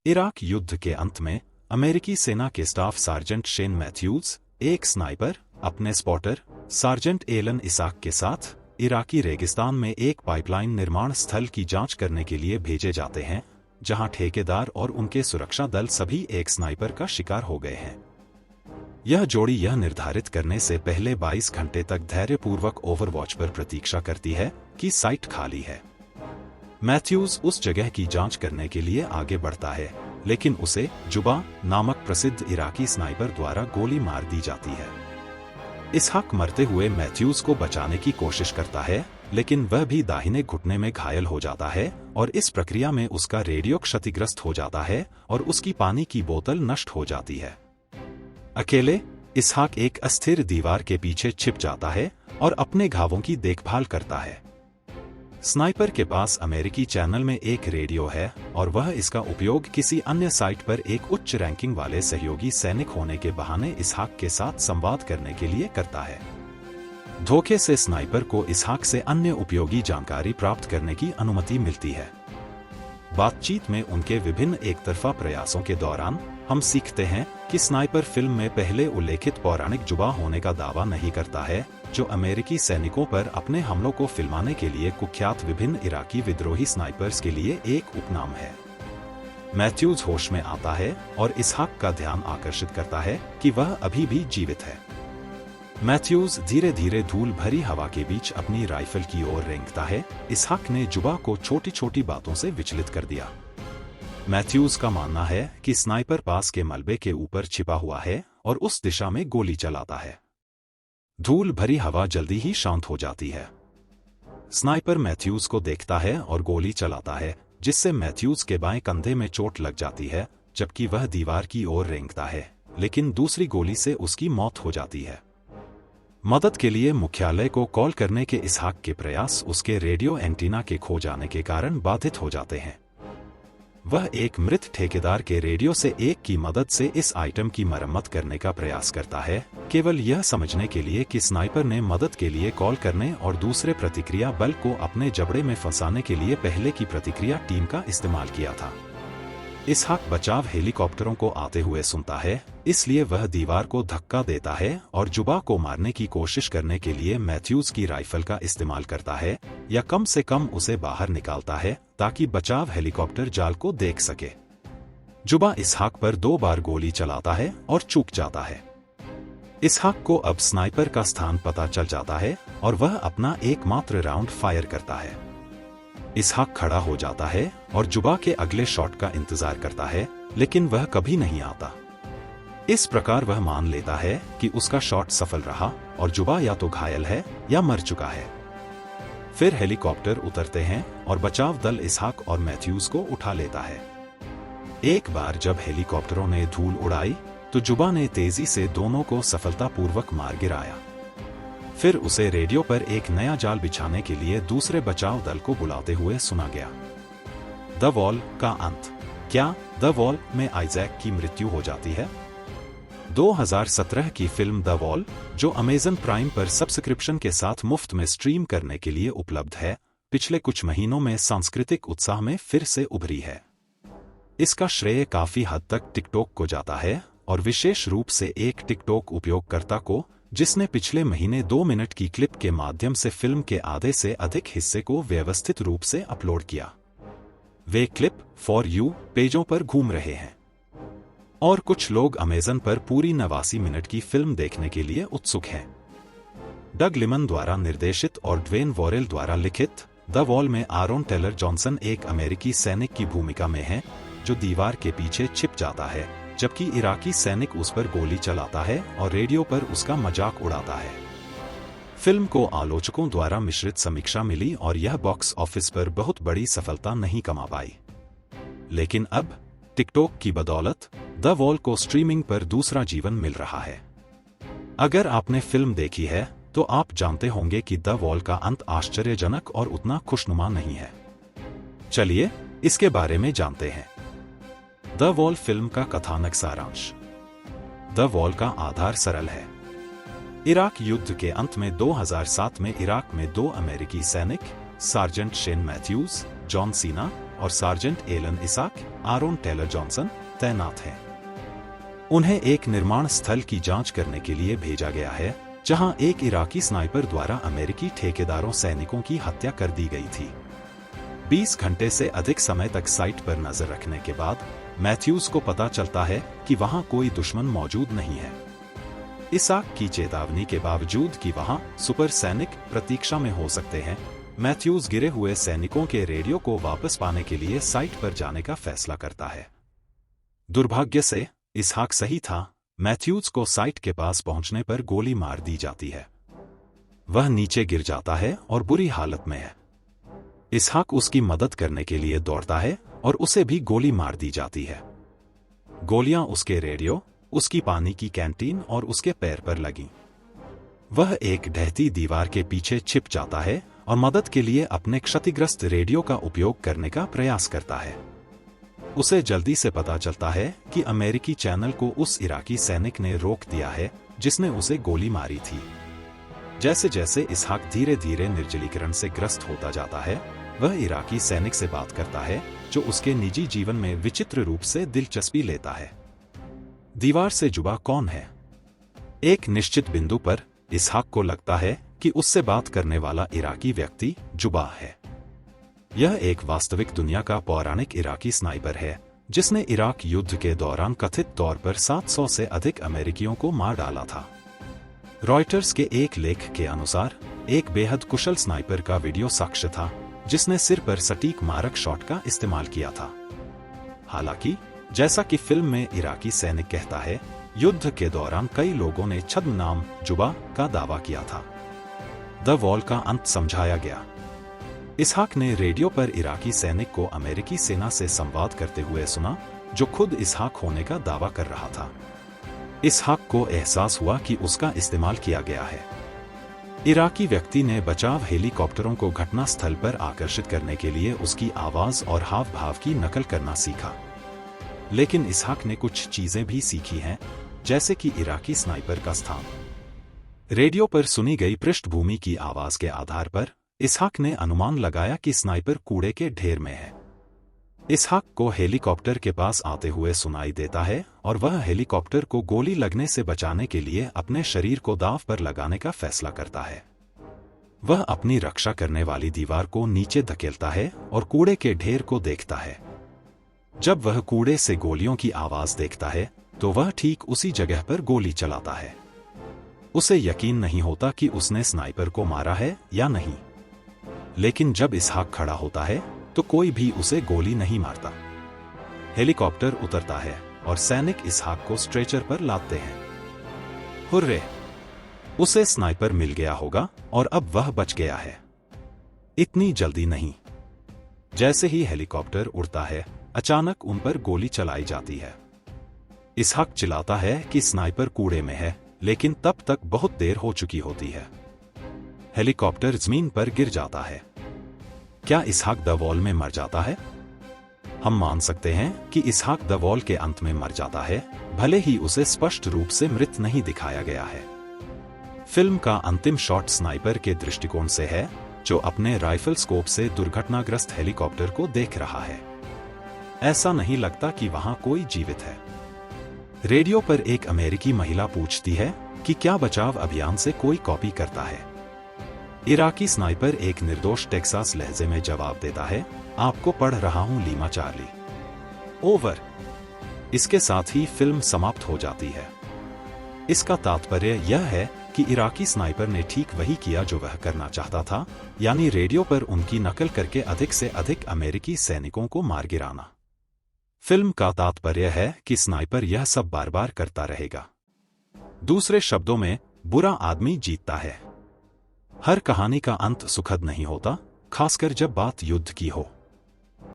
Iraq युद्ध के अंत में अमेरिकी सेना के स्टाफ सार्जेंट शेन मैथ्यूज, एक स्नाइपर, अपने स्पॉटर सार्जेंट एलन इसाक के साथ इराकी रेगिस्तान में एक पाइपलाइन निर्माण स्थल की जांच करने के लिए भेजे जाते हैं, जहां ठेकेदार और उनके सुरक्षा दल सभी एक स्नाइपर का शिकार हो गए हैं। यह जोड़ी यह निर्धारित करने से पहले 22 घंटे तक धैर्यपूर्वक ओवरवॉच पर प्रतीक्षा करती है कि साइट खाली है। मैथ्यूज उस जगह की जांच करने के लिए आगे बढ़ता है, लेकिन उसे जुबा नामक प्रसिद्ध इराकी स्नाइपर द्वारा गोली मार दी जाती है। इसहाक मरते हुए मैथ्यूज को बचाने की कोशिश करता है, लेकिन वह भी दाहिने घुटने में घायल हो जाता है और इस प्रक्रिया में उसका रेडियो क्षतिग्रस्त हो जाता है और उसकी पानी की बोतल नष्ट हो जाती है। अकेले इसहाक एक अस्थिर दीवार के पीछे छिप जाता है और अपने घावों की देखभाल करता है। स्नाइपर के पास अमेरिकी चैनल में एक रेडियो है और वह इसका उपयोग किसी अन्य साइट पर एक उच्च रैंकिंग वाले सहयोगी सैनिक होने के बहाने इसहाक के साथ संवाद करने के लिए करता है। धोखे से स्नाइपर को इसहाक से अन्य उपयोगी जानकारी प्राप्त करने की अनुमति मिलती है। बातचीत में उनके विभिन्न एकतरफा प्रयासों के दौरान हम सीखते हैं कि स्नाइपर फिल्म में पहले उल्लेखित पौराणिक जुबा होने का दावा नहीं करता है, जो अमेरिकी सैनिकों पर अपने हमलों को फिल्माने के लिए कुख्यात विभिन्न इराकी विद्रोही स्नाइपर्स के लिए एक उपनाम है। मैथ्यूज होश में आता है और इसहाक का ध्यान आकर्षित करता है कि वह अभी भी जीवित है। मैथ्यूज धीरे धीरे धूल भरी हवा के बीच अपनी राइफल की ओर रेंगता है। इसहाक ने जुबा को छोटी छोटी बातों से विचलित कर दिया। मैथ्यूज का मानना है कि स्नाइपर पास के मलबे के ऊपर छिपा हुआ है और उस दिशा में गोली चलाता है। धूल भरी हवा जल्दी ही शांत हो जाती है। स्नाइपर मैथ्यूज को देखता है और गोली चलाता है, जिससे मैथ्यूज के बाएं कंधे में चोट लग जाती है, जबकि वह दीवार की ओर रेंगता है, लेकिन दूसरी गोली से उसकी मौत हो जाती है। मदद के लिए मुख्यालय को कॉल करने के इसहाक के प्रयास उसके रेडियो एंटीना के खो जाने के कारण बाधित हो जाते हैं। वह एक मृत ठेकेदार के रेडियो से एक की मदद से इस आइटम की मरम्मत करने का प्रयास करता है, केवल यह समझने के लिए कि स्नाइपर ने मदद के लिए कॉल करने और दूसरे प्रतिक्रिया बल को अपने जबड़े में फंसाने के लिए पहले की प्रतिक्रिया टीम का इस्तेमाल किया था। इसहाक बचाव हेलीकॉप्टरों को आते हुए सुनता है, इसलिए वह दीवार को धक्का देता है और जुबा को मारने की कोशिश करने के लिए मैथ्यूज की राइफल का इस्तेमाल करता है, या कम से कम उसे बाहर निकालता है ताकि बचाव हेलीकॉप्टर जाल को देख सके। जुबा इसहाक पर 2 बार गोली चलाता है और चूक जाता है। इसहाक को अब स्नाइपर का स्थान पता चल जाता है और वह अपना एकमात्र राउंड फायर करता है। इसहाक खड़ा हो जाता है और जुबा के अगले शॉट का इंतजार करता है, लेकिन वह कभी नहीं आता। इस प्रकार वह मान लेता है कि उसका शॉट सफल रहा और जुबा या तो घायल है या मर चुका है। फिर हेलीकॉप्टर उतरते हैं और बचाव दल इसहाक और मैथ्यूज को उठा लेता है। एक बार जब हेलीकॉप्टरों ने धूल उड़ाई तो जुबा ने तेजी से दोनों को सफलतापूर्वक मार गिराया। फिर उसे रेडियो पर एक नया जाल बिछाने के लिए दूसरे बचाव दल को बुलाते हुए सुना गया। द वॉल का अंत। क्या द वॉल में आइजैक की मृत्यु हो जाती है? 2017 की फिल्म द वॉल, जो अमेज़न प्राइम पर सब्सक्रिप्शन के साथ मुफ्त में स्ट्रीम करने के लिए उपलब्ध है, पिछले कुछ महीनों में सांस्कृतिक उत्साह में फिर से उभरी है। इसका श्रेय काफी हद तक टिकटॉक को जाता है, और विशेष रूप से एक टिकटॉक उपयोगकर्ता को, जिसने पिछले महीने 2 मिनट की क्लिप के माध्यम से फिल्म के आधे से अधिक हिस्से को व्यवस्थित रूप से अपलोड किया। वे क्लिप फॉर यू पेजों पर घूम रहे हैं और कुछ लोग अमेज़न पर पूरी 89 मिनट की फिल्म देखने के लिए उत्सुक हैं। डग लिमन द्वारा निर्देशित और ड्वेन वॉरेल द्वारा लिखित द वॉल में आरोन टेलर जॉनसन एक अमेरिकी सैनिक की भूमिका में है, जो दीवार के पीछे छिप जाता है, जबकि इराकी सैनिक उस पर गोली चलाता है और रेडियो पर उसका मजाक उड़ाता है। फिल्म को आलोचकों द्वारा मिश्रित समीक्षा मिली और यह बॉक्स ऑफिस पर बहुत बड़ी सफलता नहीं कमा पाई। लेकिन अब टिकटॉक की बदौलत द वॉल को स्ट्रीमिंग पर दूसरा जीवन मिल रहा है। अगर आपने फिल्म देखी है तो आप जानते होंगे कि द वॉल का अंत आश्चर्यजनक और उतना खुशनुमा नहीं है। चलिए इसके बारे में जानते हैं। द वॉल फिल्म का कथानक सारांश। द वॉल का आधार सरल है। इराक युद्ध के अंत में 2007 में इराक में 2 अमेरिकी सैनिक, sergeant Shane Mathews, John Cena और sergeant Alan Isaac, Aaron Taylor Johnson तैनात हैं। उन्हें एक निर्माण स्थल की जांच करने के लिए भेजा गया है, जहां एक इराकी स्नाइपर द्वारा अमेरिकी ठेकेदारों सैनिकों की हत्या कर दी गई थी। 20 घंटे से अधिक समय तक साइट पर नजर रखने के बाद मैथ्यूज को पता चलता है कि वहां कोई दुश्मन मौजूद नहीं है। इसाक की चेतावनी के बावजूद कि वहां सुपर सैनिक प्रतीक्षा में हो सकते हैं, मैथ्यूज गिरे हुए सैनिकों के रेडियो को वापस पाने के लिए साइट पर जाने का फैसला करता है। दुर्भाग्य से इसहाक सही था। मैथ्यूज को साइट के पास पहुंचने पर गोली मार दी जाती है। वह नीचे गिर जाता है और बुरी हालत में है। इसहाक उसकी मदद करने के लिए दौड़ता है और उसे भी गोली मार दी जाती है। गोलियां उसके रेडियो, उसकी पानी की कैंटीन और उसके पैर पर लगीं। वह एक ढहती दीवार के पीछे छिप जाता है और मदद के लिए अपने क्षतिग्रस्त रेडियो का उपयोग करने का प्रयास करता है। उसे जल्दी से पता चलता है कि अमेरिकी चैनल को उस इराकी सैनिक ने रोक दिया है जिसने उसे गोली मारी थी। जैसे जैसे इसहाक धीरे धीरे निर्जलीकरण से ग्रस्त होता जाता है, वह इराकी सैनिक से बात करता है जो उसके निजी जीवन में विचित्र रूप से दिलचस्पी लेता है। दीवार से जुबा कौन है? एक निश्चित बिंदु पर इसहाक को लगता है कि उससे बात करने वाला इराकी व्यक्ति जुबा है। यह एक वास्तविक दुनिया का पौराणिक इराकी स्नाइपर है जिसने इराक युद्ध के दौरान कथित तौर पर 700 से अधिक अमेरिकियों को मार डाला था। रॉयटर्स के एक लेख के अनुसार एक बेहद कुशल स्नाइपर का वीडियो साक्ष्य था जिसने सिर पर सटीक मारक शॉट का इस्तेमाल किया था। हालांकि जैसा कि फिल्म में इराकी सैनिक कहता है, युद्ध के दौरान कई लोगों ने छद्म नाम जुबा का दावा किया था। द वॉल का अंत समझाया गया। इसहाक ने रेडियो पर इराकी सैनिक को अमेरिकी सेना से संवाद करते हुए सुना जो खुद इसहाक होने का दावा कर रहा था। इसहाक को एहसास हुआ कि उसका इस्तेमाल किया गया है। इराकी व्यक्ति ने बचाव हेलीकॉप्टरों को घटनास्थल पर आकर्षित करने के लिए उसकी आवाज और हाव भाव की नकल करना सीखा। लेकिन इसहाक ने कुछ चीजें भी सीखी हैं, जैसे कि इराकी स्नाइपर का स्थान। रेडियो पर सुनी गई पृष्ठभूमि की आवाज के आधार पर इसहाक ने अनुमान लगाया कि स्नाइपर कूड़े के ढेर में है। इसहाक को हेलीकॉप्टर के पास आते हुए सुनाई देता है और वह हेलीकॉप्टर को गोली लगने से बचाने के लिए अपने शरीर को दांव पर लगाने का फैसला करता है। वह अपनी रक्षा करने वाली दीवार को नीचे धकेलता है और कूड़े के ढेर को देखता है। जब वह कूड़े से गोलियों की आवाज देखता है तो वह ठीक उसी जगह पर गोली चलाता है। उसे यकीन नहीं होता कि उसने स्नाइपर को मारा है या नहीं। लेकिन जब इसहाक खड़ा होता है तो कोई भी उसे गोली नहीं मारता। हेलीकॉप्टर उतरता है और सैनिक इसहाक को स्ट्रेचर पर लादते हैं। हुर्रे! उसे स्नाइपर मिल गया होगा और अब वह बच गया है। इतनी जल्दी नहीं। जैसे ही हेलीकॉप्टर उड़ता है, अचानक उन पर गोली चलाई जाती है। इसहाक चिल्लाता है कि स्नाइपर कूड़े में है, लेकिन तब तक बहुत देर हो चुकी होती है। हेलीकॉप्टर जमीन पर गिर जाता है। क्या इसहाक द वॉल में मर जाता है? हम मान सकते हैं कि इसहाक द वॉल के अंत में मर जाता है, भले ही उसे स्पष्ट रूप से मृत नहीं दिखाया गया है। फिल्म का अंतिम शॉट स्नाइपर के दृष्टिकोण से है, जो अपने राइफल स्कोप से दुर्घटनाग्रस्त हेलीकॉप्टर को देख रहा है। ऐसा नहीं लगता कि वहां कोई जीवित है। रेडियो पर एक अमेरिकी महिला पूछती है कि क्या बचाव अभियान से कोई कॉपी करता है। इराकी स्नाइपर एक निर्दोष टेक्सास लहजे में जवाब देता है, आपको पढ़ रहा हूं लीमा चार्ली। ओवर। इसके साथ ही फिल्म समाप्त हो जाती है। इसका तात्पर्य यह है कि इराकी स्नाइपर ने ठीक वही किया जो वह करना चाहता था, यानी रेडियो पर उनकी नकल करके अधिक से अधिक अमेरिकी सैनिकों को मार गिराना। फिल्म का तात्पर्य है कि स्नाइपर यह सब बार बार करता रहेगा। दूसरे शब्दों में, बुरा आदमी जीतता है। हर कहानी का अंत सुखद नहीं होता, खासकर जब बात युद्ध की हो।